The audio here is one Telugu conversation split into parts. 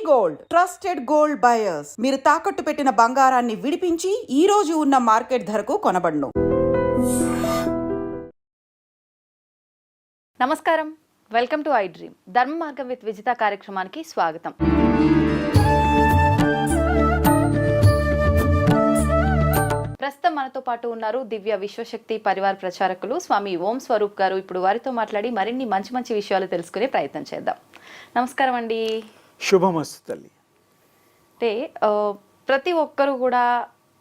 గోల్డ్ ట్రస్టెడ్ గోల్డ్ బయర్స్ మీరు తాకట్టు పెట్టిన బంగారాన్ని విడిపించి ఈ రోజు ఉన్న మార్కెట్ ధరకు కొనబడును. నమస్కారం, వెల్కమ్ టు ఐ డ్రీమ్. ధర్మ మార్గం విత్ విజిత కార్యక్రమానికి స్వాగతం. ప్రస్తుతం మనతో పాటు ఉన్నారు దివ్య విశ్వశక్తి పరివార్ ప్రచారకులు స్వామి ఓం స్వరూప్ గారు. ఇప్పుడు వారితో మాట్లాడి మరిన్ని మంచి మంచి విషయాలు తెలుసుకునే ప్రయత్నం చేద్దాం. నమస్కారం అండి. శుభమస్తు తల్లి. అంటే ప్రతి ఒక్కరు కూడా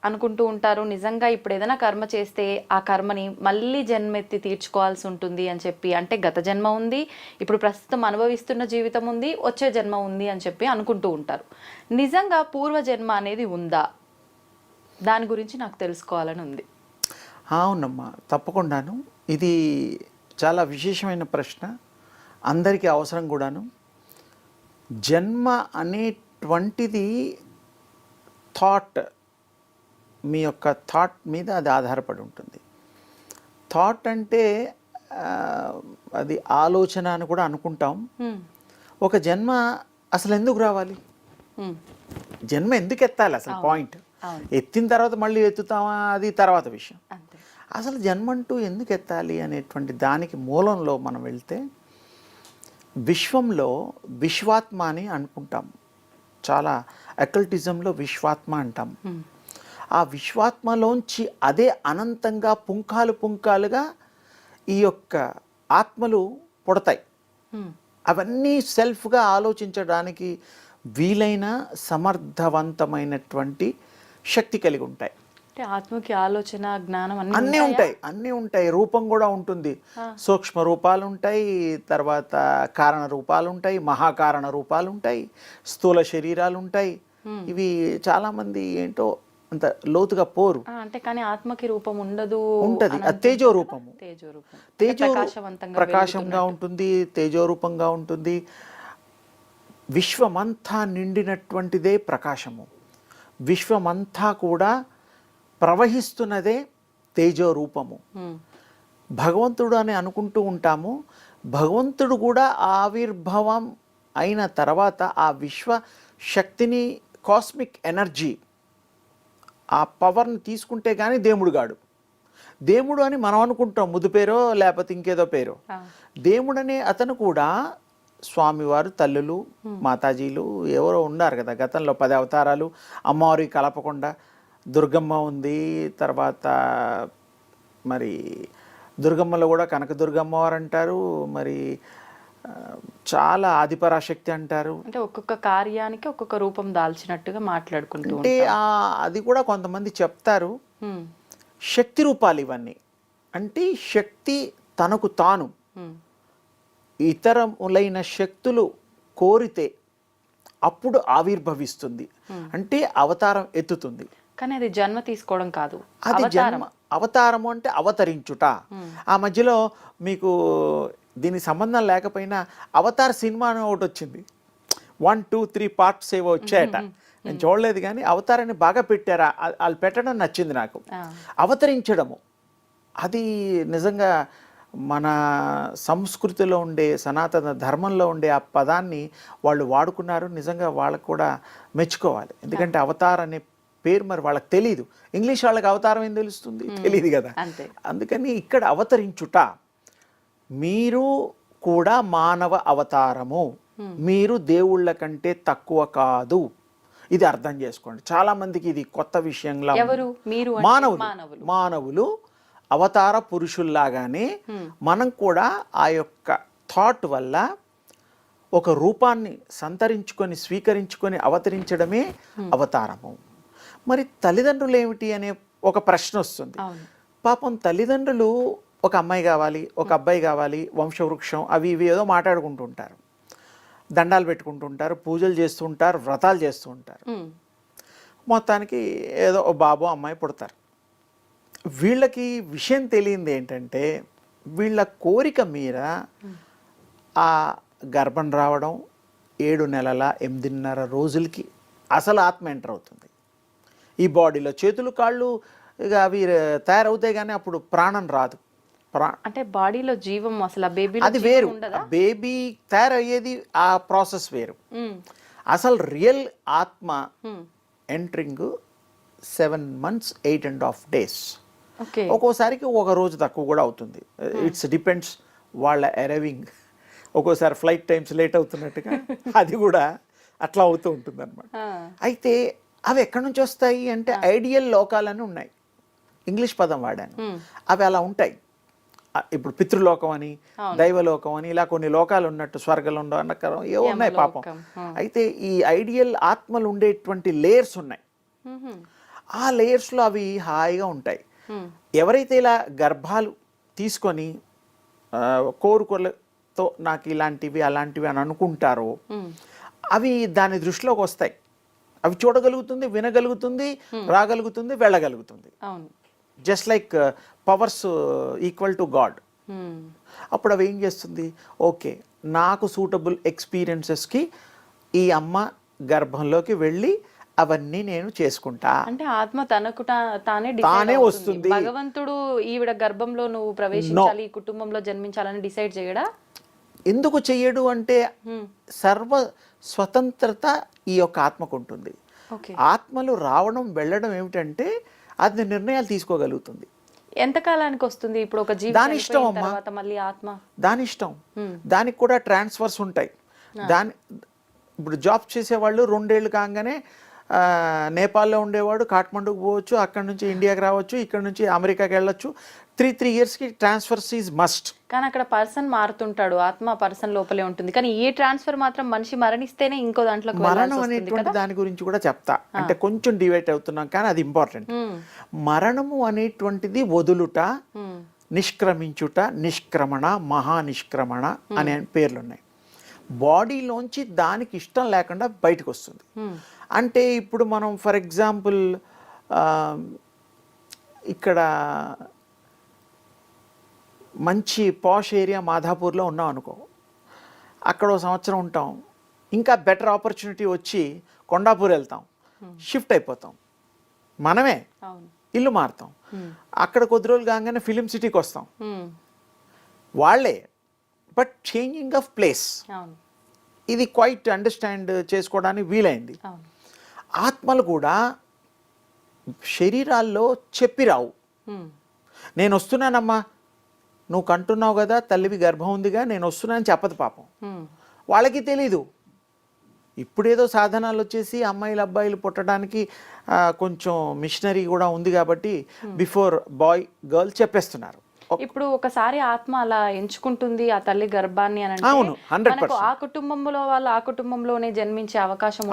అనుకుంటూ ఉంటారు, నిజంగా ఇప్పుడు ఏదైనా కర్మ చేస్తే ఆ కర్మని మళ్ళీ జన్మెత్తి తీర్చుకోవాల్సి ఉంటుంది అని చెప్పి. అంటే గత జన్మ ఉంది, ఇప్పుడు ప్రస్తుతం అనుభవిస్తున్న జీవితం ఉంది, వచ్చే జన్మ ఉంది అని చెప్పి అనుకుంటూ ఉంటారు. నిజంగా పూర్వజన్మ అనేది ఉందా? దాని గురించి నాకు తెలుసుకోవాలని ఉంది. అవునమ్మా, తప్పకుండాను. ఇది చాలా విశేషమైన ప్రశ్న, అందరికీ అవసరం కూడాను. జన్మ అనేటువంటిది థాట్, మీ యొక్క థాట్ మీద అది ఆధారపడి ఉంటుంది. థాట్ అంటే అది ఆలోచన అని కూడా అనుకుంటాం. ఒక జన్మ అసలు ఎందుకు రావాలి, జన్మ ఎందుకు ఎత్తాలి అసలు, పాయింట్. ఎత్తిన తర్వాత మళ్ళీ ఎత్తుతామా అది తర్వాత విషయం. అసలు జన్మ అంటూ ఎందుకు ఎత్తాలి అనేటువంటి దానికి మూలంలో మనం వెళ్తే, విశ్వంలో విశ్వాత్మ అని అనుకుంటాం. చాలా అకల్టిజంలో విశ్వాత్మ అంటాం. ఆ విశ్వాత్మలోంచి అదే అనంతంగా పుంఖాలు పుంఖాలుగా ఈ యొక్క ఆత్మలు పుడతాయి. అవన్నీ సెల్ఫ్గా ఆలోచించడానికి వీలైన సమర్థవంతమైనటువంటి శక్తి కలిగి ఉంటాయి. అంటే ఆత్మకి ఆలోచన, జ్ఞానం అన్నీ ఉంటాయి. రూపం కూడా ఉంటుంది. సూక్ష్మ రూపాలు ఉంటాయి, తర్వాత కారణ రూపాలు ఉంటాయి, మహాకారణ రూపాలు ఉంటాయి, స్థూల శరీరాలు ఉంటాయి. ఇవి చాలా మంది ఏంటో అంత లోతుగా పోరు. అంటే కానీ ఆత్మకి రూపం ఉండదు, ఉంటది. అది తేజో రూపము. తేజో ప్రకాశంగా ఉంటుంది, తేజో రూపంగా ఉంటుంది. విశ్వమంతా నిండినటువంటిదే ప్రకాశము. విశ్వమంతా కూడా ప్రవహిస్తున్నదే తేజో రూపము. భగవంతుడు అని అనుకుంటూ ఉంటాము. భగవంతుడు కూడా ఆవిర్భావం అయిన తర్వాత ఆ విశ్వ శక్తిని, కాస్మిక్ ఎనర్జీ, ఆ పవర్ని తీసుకుంటే కానీ దేవుడు గాడు. దేవుడు అని మనం అనుకుంటాం, ముద్దు పేరో లేకపోతే ఇంకేదో పేరో. దేవుడనే అతను కూడా స్వామివారు, తల్లులు, మాతాజీలు ఎవరో ఉన్నారు కదా గతంలో 10 అవతారాలు. అమ్మవారి కలపకుండా దుర్గమ్మ ఉంది. తర్వాత మరి దుర్గమ్మలో కూడా కనకదుర్గమ్మవారు అంటారు, మరి చాలా ఆదిపరాశక్తి అంటారు. అంటే ఒక్కొక్క కార్యానికి ఒక్కొక్క రూపం దాల్చినట్టుగా మాట్లాడుకుంటూ అంటే అది కూడా కొంతమంది చెప్తారు. శక్తి రూపాలు ఇవన్నీ. అంటే శక్తి తనకు తాను ఇతరములైన శక్తులు కోరితే అప్పుడు ఆవిర్భవిస్తుంది, అంటే అవతారం ఎత్తుతుంది. కానీ అది జన్మ తీసుకోవడం కాదు, అది జన్మ. అవతారము అంటే అవతరించుట. ఆ మధ్యలో మీకు దీనికి సంబంధం లేకపోయినా అవతార్ సినిమా అని ఒకటి వచ్చింది. 1, 2, 3 పార్ట్స్ ఏవో వచ్చాయట. నేను చూడలేదు కానీ అవతారాన్ని బాగా పెట్టారా, వాళ్ళు పెట్టడం నచ్చింది నాకు. అవతరించడము అది నిజంగా మన సంస్కృతిలో ఉండే, సనాతన ధర్మంలో ఉండే ఆ పదాన్ని వాళ్ళు వాడుకున్నారు. నిజంగా వాళ్ళకు కూడా మెచ్చుకోవాలి. ఎందుకంటే అవతార్ అనే పేరు మరి వాళ్ళకి తెలియదు. ఇంగ్లీష్ వాళ్ళకి అవతారం ఏం తెలుస్తుంది, తెలియదు కదా. అందుకని ఇక్కడ అవతరించుట. మీరు కూడా మానవ అవతారము, మీరు దేవుళ్ళ కంటే తక్కువ కాదు. ఇది అర్థం చేసుకోండి. చాలా మందికి ఇది కొత్త విషయంలా. మానవులు అవతార పురుషుల్లాగానే మనం కూడా ఆ యొక్క థాట్ వల్ల ఒక రూపాన్ని సంతరించుకొని, స్వీకరించుకొని అవతరించడమే అవతారము. మరి తల్లిదండ్రులు ఏమిటి అనే ఒక ప్రశ్న వస్తుంది. పాపం తల్లిదండ్రులు ఒక అమ్మాయి కావాలి, ఒక అబ్బాయి కావాలి, వంశవృక్షం అవి ఇవి ఏదో మాట్లాడుకుంటూ ఉంటారు, దండాలు పెట్టుకుంటూ ఉంటారు, పూజలు చేస్తూ ఉంటారు, వ్రతాలు చేస్తూ ఉంటారు. మొత్తానికి ఏదో ఓ బాబు అమ్మాయి పుడతారు. వీళ్ళకి విషయం తెలియంది ఏంటంటే, వీళ్ళ కోరిక మీద ఆ గర్భం రావడం 7 నెలల 8.5 రోజులకి అసలు ఆత్మ ఎంటర్ అవుతుంది. ఈ బాడీలో చేతులు కాళ్ళు ఇక అవి తయారవుతాయి, కానీ అప్పుడు ప్రాణం రాదు. అంటే బాడీలో జీవం అసలు బేబీ అది వేరు. బేబీ తయారయ్యేది ఆ ప్రాసెస్ వేరు. అసలు రియల్ ఆత్మ ఎంట్రింగ్ 7 months 8.5 days. ఓకే. ఒక్కోసారికి ఒక రోజు తక్కువ కూడా అవుతుంది. ఇట్స్ డిపెండ్స్ వాళ్ళ అరైవింగ్. ఒక్కోసారి ఫ్లైట్ టైమ్స్ లేట్ అవుతున్నట్టుగా అది కూడా అట్లా అవుతూ ఉంటుంది అనమాట. అయితే అవి ఎక్కడి నుంచి వస్తాయి అంటే ఐడియల్ లోకాలని ఉన్నాయి. ఇంగ్లీష్ పదం వాడాను. అవి అలా ఉంటాయి. ఇప్పుడు పితృలోకం అని, దైవలోకం అని, ఇలా కొన్ని లోకాలు ఉన్నట్టు, స్వర్గంలో అన్నకరం ఏవో ఉన్నాయి పాపం. అయితే ఈ ఐడియల్ ఆత్మలు ఉండేటువంటి లేయర్స్ ఉన్నాయి. ఆ లేయర్స్లో అవి హాయిగా ఉంటాయి. ఎవరైతే ఇలా గర్భాలు తీసుకొని కోరికలతో నాకు ఇలాంటివి అలాంటివి అని అనుకుంటారో అవి దాని దృష్టిలోకి వస్తాయి. అవి చూడగలుగుతుంది, వినగలుగుతుంది, రాగలుగుతుంది, వెళ్ళగలుగుతుంది. Just like powers equal to god. అప్పుడు అవి ఏం చేస్తుంది, ఓకే నాకు సూటబుల్ ఎక్స్పీరియన్సెస్కి ఈ అమ్మ గర్భంలోకి వెళ్ళి అవన్నీ నేను చేసుకుంటా. అంటే ఆత్మ తనకు తానే తానే వస్తుంది. భగవంతుడు ఈవిడ గర్భంలో నువ్వు ప్రవేశించాలి, ఈ కుటుంబంలో జన్మించాలని డిసైడ్ చేయడా? ఎందుకు చెయ్యడు అంటే సర్వ స్వతంత్రత ఈ యొక్క ఆత్మకు ఉంటుంది. ఆత్మలు రావడం వెళ్ళడం ఏమిటంటే అది నిర్ణయాలు తీసుకోగలుగుతుంది. ఎంత కాలానికి వస్తుంది ఇప్పుడు ఒక జీవి దాని ఇష్టం అమ్మా, మళ్ళీ ఆత్మ దాని ఇష్టం. దానికి కూడా ట్రాన్స్ఫర్స్ ఉంటాయి. ఇప్పుడు జాబ్ చేసేవాళ్ళు 2 ఏళ్ళు కాగానే నేపాల్లో ఉండేవాడు కాఠ్మండూకి పోవచ్చు, అక్కడ నుంచి ఇండియాకి రావచ్చు, ఇక్కడ నుంచి అమెరికాకి వెళ్ళొచ్చు. 3 yearsకి ట్రాన్స్ఫర్స్ ఈజ్ మస్ట్. కానీ అక్కడ పర్సన్ మారుతుంటాడు, ఆత్మ పర్సన్ లోపలే ఉంటుంది. కానీ ఈ ట్రాన్స్ఫర్ మాత్రం మనిషి మరణిస్తేనే ఇంకో దాంట్లో మరణం అనేటువంటి దాని గురించి కూడా చెప్తా. అంటే కొంచెం డివైట్ అవుతున్నాం కానీ అది ఇంపార్టెంట్. మరణము అనేటువంటిది వదులుట, నిష్క్రమించుట, నిష్క్రమణ, మహానిష్క్రమణ అనే పేర్లు ఉన్నాయి. బాడీలోంచి దానికి ఇష్టం లేకుండా బయటకు వస్తుంది. అంటే ఇప్పుడు మనం ఫర్ ఎగ్జాంపుల్ ఇక్కడ మంచి పాష్ ఏరియా మాధాపూర్లో ఉన్నాం అనుకో, అక్కడ 1 సంవత్సరం ఉంటాం. ఇంకా బెటర్ ఆపర్చునిటీ వచ్చి కొండాపూర్ వెళ్తాం, షిఫ్ట్ అయిపోతాం. మనమే ఇల్లు మారుతాం. అక్కడ కొద్ది రోజులు కాగానే ఫిలిం సిటీకి వస్తాం. వాళ్ళే, బట్ చేంజింగ్ ఆఫ్ ప్లేస్. ఇది క్వైట్ అండర్స్టాండ్ చేసుకోవడానికి వీలైంది. ఆత్మలు కూడా శరీరాల్లో చెప్పి రావు. నేను వస్తున్నానమ్మా, నువ్వు కంటున్నావు కదా, తల్లివి గర్భం ఉందిగా, నేను వస్తున్నానని చెప్పదు పాపం. వాళ్ళకి తెలీదు. ఇప్పుడేదో సాధనాలు వచ్చేసి అమ్మాయిలు అబ్బాయిలు పుట్టడానికి కొంచెం మిషనరీ కూడా ఉంది కాబట్టి బిఫోర్ బాయ్ గర్ల్ చెప్పేస్తున్నారు. ఇప్పుడు ఒకసారి ఆత్మ అలా ఎంచుకుంటుంది ఆ తల్లి గర్భాన్ని అని అవును, 100%. ఆ కుటుంబంలో వాళ్ళు ఆ కుటుంబంలోనే జన్మించే అవకాశం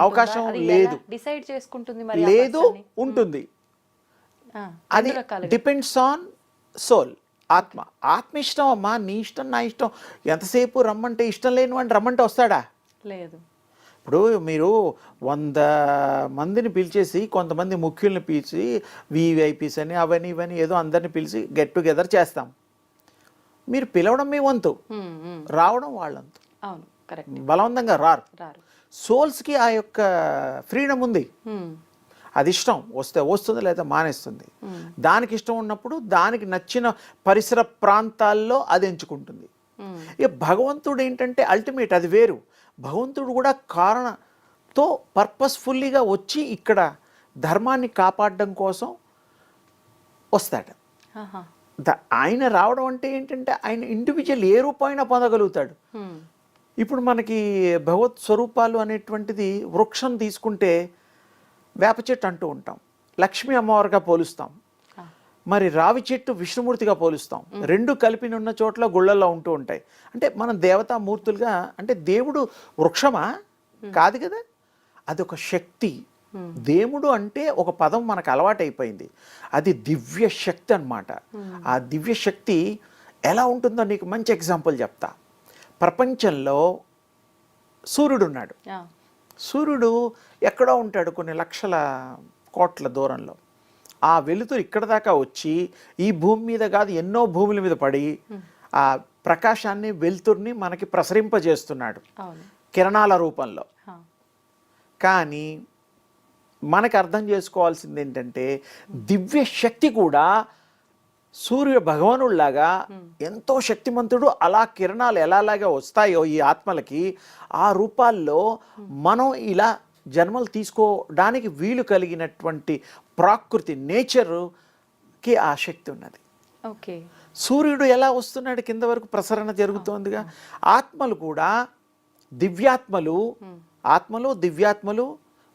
లేదు. డిసైడ్ చేసుకుంటుంది మరి లేదు, ఉంటుంది. అది డిపెండ్స్ ఆన్ సోల్. ఆత్మ ఇష్టం అమ్మా, నీ ఇష్టం నా ఇష్టం. ఎంతసేపు రమ్మంటే ఇష్టం లేని వాడిని రమ్మంటే వస్తాడా? లేదు. ఇప్పుడు మీరు 100 మందిని పిలిచేసి కొంతమంది ముఖ్యుల్ని పిలిచి విఐపీస్ అని అవని ఇవని ఏదో అందరిని పిలిచి గెట్ టుగెదర్ చేస్తాం. మీరు పిలవడం మీ వంతు, రావడం వాళ్ళంతు. అవును, కరెక్ట్. బలవంతంగా రారు. సోల్స్కి ఆ యొక్క ఫ్రీడమ్ ఉంది. అది ఇష్టం వస్తే వస్తుంది, లేదా మానేస్తుంది. దానికి ఇష్టం ఉన్నప్పుడు దానికి నచ్చిన పరిసర ప్రాంతాల్లో అది ఎంచుకుంటుంది. ఇక భగవంతుడు ఏంటంటే అల్టిమేట్, అది వేరు. భగవంతుడు కూడా కారణంతో పర్పస్ఫుల్లీగా వచ్చి ఇక్కడ ధర్మాన్ని కాపాడడం కోసం వస్తాడు. ఆయన రావడం అంటే ఏంటంటే ఆయన ఇండివిజువల్ ఏ రూపమైనా పొందగలుగుతాడు. ఇప్పుడు మనకి భగవత్ స్వరూపాలు అనేటువంటిది వృక్షం తీసుకుంటే వేప చెట్టు అంటూ ఉంటాం, లక్ష్మీ అమ్మవారిగా పోలుస్తాం. మరి రావి చెట్టు విష్ణుమూర్తిగా పోలుస్తాం. 2 కలిపి ఉన్న చోట్ల గుళ్ళల్లో ఉంటూ ఉంటాయి. అంటే మనం దేవతామూర్తులుగా, అంటే దేవుడు వృక్షమా కాదు కదా, అదొక శక్తి. దేవుడు అంటే ఒక పదం మనకు అలవాటైపోయింది. అది దివ్య శక్తి అన్నమాట. ఆ దివ్య శక్తి ఎలా ఉంటుందో నీకు మంచి ఎగ్జాంపుల్ చెప్తా. ప్రపంచంలో సూర్యుడు ఉన్నాడు. సూర్యుడు ఎక్కడో ఉంటాడు, కొన్ని లక్షల కోట్ల దూరంలో. ఆ వెలుతురు ఇక్కడ దాకా వచ్చి ఈ భూమి మీద కాదు ఎన్నో భూముల మీద పడి ఆ ప్రకాశాన్ని వెలుతుర్ని మనకి ప్రసరింపజేస్తున్నాడు కిరణాల రూపంలో. కానీ మనకు అర్థం చేసుకోవాల్సింది ఏంటంటే దివ్య శక్తి కూడా సూర్య భగవానుడిలాగా ఎంతో శక్తిమంతుడు. అలా కిరణాలు ఎలాలాగా వస్తాయో ఈ ఆత్మలకి, ఆ రూపాల్లో మనం ఇలా జన్మలు తీసుకోవడానికి వీలు కలిగినటువంటి ప్రాకృతి నేచర్కి ఆ శక్తి ఉన్నది. ఓకే. సూర్యుడు ఎలా వస్తున్నాడు కింద వరకు ప్రసరణ జరుగుతోందిగా. ఆత్మలు కూడా దివ్యాత్మలు, ఆత్మలు దివ్యాత్మలు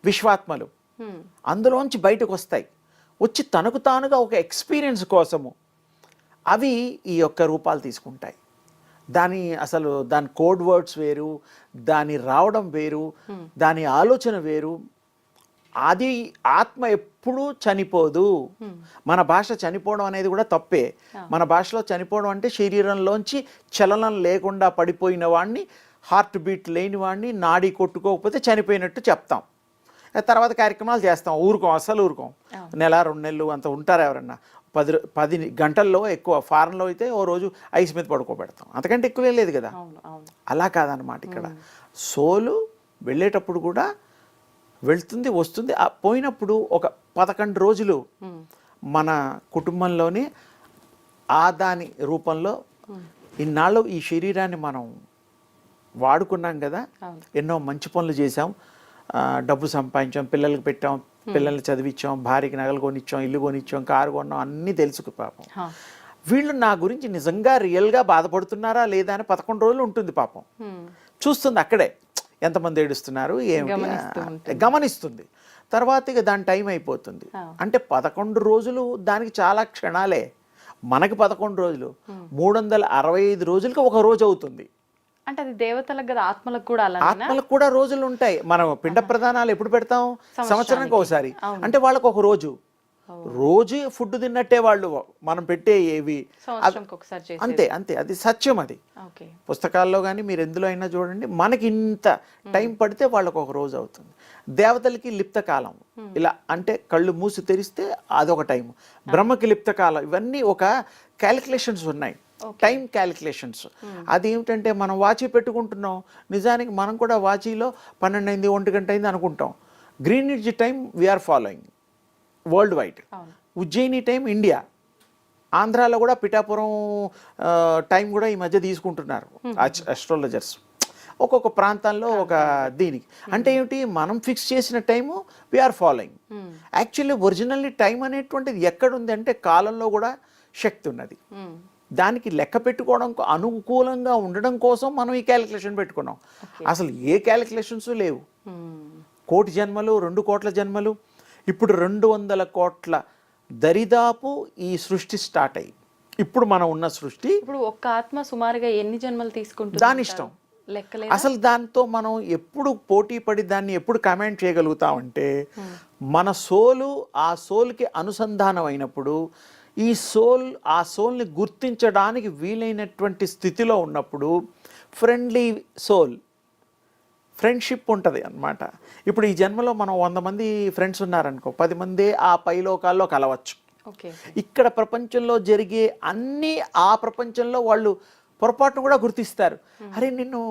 విశ్వాత్మలు అందులోంచి బయటకు వస్తాయి. వచ్చి తనకు తానుగా ఒక ఎక్స్పీరియన్స్ కోసము అవి ఈ యొక్క రూపాలు తీసుకుంటాయి. దాని కోడ్ వర్డ్స్ వేరు, దాని రావడం వేరు, దాని ఆలోచన వేరు. అది ఆత్మ ఎప్పుడూ చనిపోదు. మన భాష చనిపోవడం అనేది కూడా తప్పే. మన భాషలో చనిపోవడం అంటే శరీరంలోంచి చలనం లేకుండా పడిపోయిన వాడిని, హార్ట్ బీట్ లేని వాడిని, నాడి కొట్టుకోకపోతే చనిపోయినట్టు చెప్తాం. తర్వాత కార్యక్రమాలు చేస్తాం, అసలు ఊరుకోం. నెల 2 నెలలు అంత ఉంటారు ఎవరన్నా. 10 గంటల్లో ఎక్కువ. ఫారెన్లో అయితే ఓ రోజు ఐస్ మీద పడుకోబెడతాం, అంతకంటే ఎక్కువే లేదు కదా. అలా కాదనమాట ఇక్కడ. సోలు వెళ్ళేటప్పుడు కూడా వెళ్తుంది, వస్తుంది. పోయినప్పుడు ఒక 11 రోజులు మన కుటుంబంలోనే దాని రూపంలో ఇన్నాళ్ళు ఈ శరీరాన్ని మనం వాడుకున్నాం కదా. ఎన్నో మంచి పనులు చేసాం, డబ్బు సంపాదించాం, పిల్లలకి పెట్టాం, పిల్లల్ని చదివించాం, భార్యకి నగలు కొనిచ్చాం, ఇల్లు కొనిచ్చాం, కారు కొన్నాం, అన్నీ తెలుసు పాపం. వీళ్ళు నా గురించి నిజంగా రియల్గా బాధపడుతున్నారా లేదా అని 11 రోజులు ఉంటుంది పాపం. చూస్తుంది అక్కడే ఎంతమంది ఏడుస్తున్నారు ఏమిటి గమనిస్తుంది. తర్వాత ఇక దాని టైం అయిపోతుంది. అంటే 11 రోజులు దానికి చాలా క్షణాలే. మనకి 11 రోజులు 365 రోజులకి ఒక రోజు అవుతుంది. అంటే అది దేవతలకు కదా, ఆత్మలకు కూడా అలా. ఆత్మలకు కూడా రోజులు ఉంటాయి. మనం పిండ ప్రదానాలు ఎప్పుడు పెడతాం? సంవత్సరానికి ఒకసారి. అంటే వాళ్ళకు ఒక రోజు ఫుడ్ తిన్నట్టే వాళ్ళు మనం పెట్టే ఏవి అంతే అంతే. అది సత్యం. అది పుస్తకాల్లో కానీ మీరు ఎందులో అయినా చూడండి, మనకి ఇంత టైం పడితే వాళ్ళకు ఒక రోజు అవుతుంది. దేవతలకి లిప్త కాలం ఇలా, అంటే కళ్ళు మూసి తెరిస్తే అదొక టైం. బ్రహ్మకి లిప్త కాలం. ఇవన్నీ ఒక క్యాలిక్యులేషన్స్ ఉన్నాయి, టైం క్యాలిక్యులేషన్స్. అదేమిటంటే మనం వాచీ పెట్టుకుంటున్నాం, నిజానికి మనం కూడా వాచీలో 12 అయింది 1 గంట అయింది అనుకుంటాం. Greenwich time we are following world wide. Ujjayini time India, ఆంధ్రాలో కూడా పిఠాపురం టైం కూడా ఈ మధ్య తీసుకుంటున్నారు అస్ట్రాలజర్స్. ఒక్కొక్క ప్రాంతాల్లో ఒక దీనికి. అంటే ఏమిటి, మనం ఫిక్స్ చేసిన time we are following. Actually originally time అనేటువంటిది ఎక్కడుంది అంటే కాలంలో కూడా శక్తి ఉన్నది. దానికి లెక్క పెట్టుకోవడం అనుకూలంగా ఉండడం కోసం మనం ఈ క్యాలిక్యులేషన్ పెట్టుకున్నాం. అసలు ఏ క్యాలిక్యులేషన్స్ లేవు. 1 కోటి జన్మలు, 2 కోట్ల జన్మలు, ఇప్పుడు 200 కోట్ల దరిదాపు ఈ సృష్టి స్టార్ట్ అయ్యి, ఇప్పుడు మనం ఉన్న సృష్టి. ఇప్పుడు ఒక్క ఆత్మ సుమారుగా ఎన్ని జన్మలు తీసుకుంటుంది? దాని ఇష్టం. అసలు దాంతో మనం ఎప్పుడు పోటీ పడి దాన్ని ఎప్పుడు కమెంట్ చేయగలుగుతామంటే, మన సోలు ఆ సోల్కి అనుసంధానం అయినప్పుడు, ఈ ఆ సోల్ని గుర్తించడానికి వీలైనటువంటి స్థితిలో ఉన్నప్పుడు ఫ్రెండ్లీ సోల్, ఫ్రెండ్షిప్ ఉంటుంది అన్నమాట. ఇప్పుడు ఈ జన్మలో మనం 100 మంది ఫ్రెండ్స్ ఉన్నారనుకో, 10 మందే ఆ పైలోకాల్లో కలవచ్చు. ఇక్కడ ప్రపంచంలో జరిగే అన్నీ ఆ ప్రపంచంలో వాళ్ళు పొరపాటును కూడా గుర్తిస్తారు. అరే నిన్ను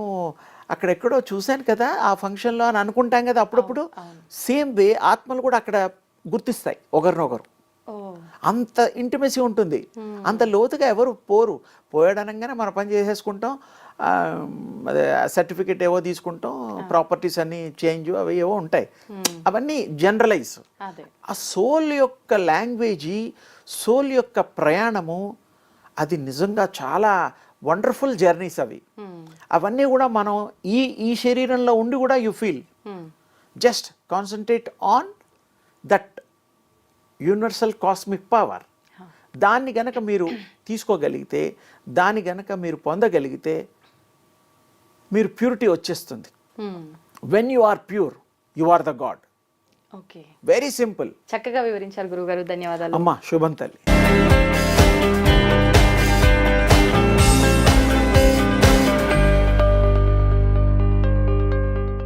అక్కడెక్కడో చూశాను కదా ఆ ఫంక్షన్లో అని అనుకుంటాం కదా అప్పుడప్పుడు. సేమ్ వే ఆత్మలు కూడా అక్కడ గుర్తిస్తాయి ఒకరినొకరు. అంత ఇంటిమెసీ ఉంటుంది. అంత లోతుగా ఎవరు పోయాడనగానే మన పని చేసేసుకుంటాం, అదే సర్టిఫికెట్ ఏవో తీసుకుంటాం, ప్రాపర్టీస్ అన్ని చేంజ్ అవి ఏవో ఉంటాయి. అవన్నీ జనరలైజ్. ఆ సోల్ యొక్క లాంగ్వేజీ, సోల్ యొక్క ప్రయాణము, అది నిజంగా చాలా వండర్ఫుల్ జర్నీస్ అవి. అవన్నీ కూడా మనం ఈ శరీరంలో ఉండి కూడా you feel. Just concentrate on that universal cosmic power. దాన్ని గనక మీరు తీసుకోగలిగితే, దాన్ని గనక మీరు పొందగలిగితే మీరు ప్యూరిటీ వచ్చేస్తుంది. When you are pure you are the god. Very simple. చక్కగా వివరించారు గురుగారు, ధన్యవాదాలు. అమ్మా శుభం తల్లి.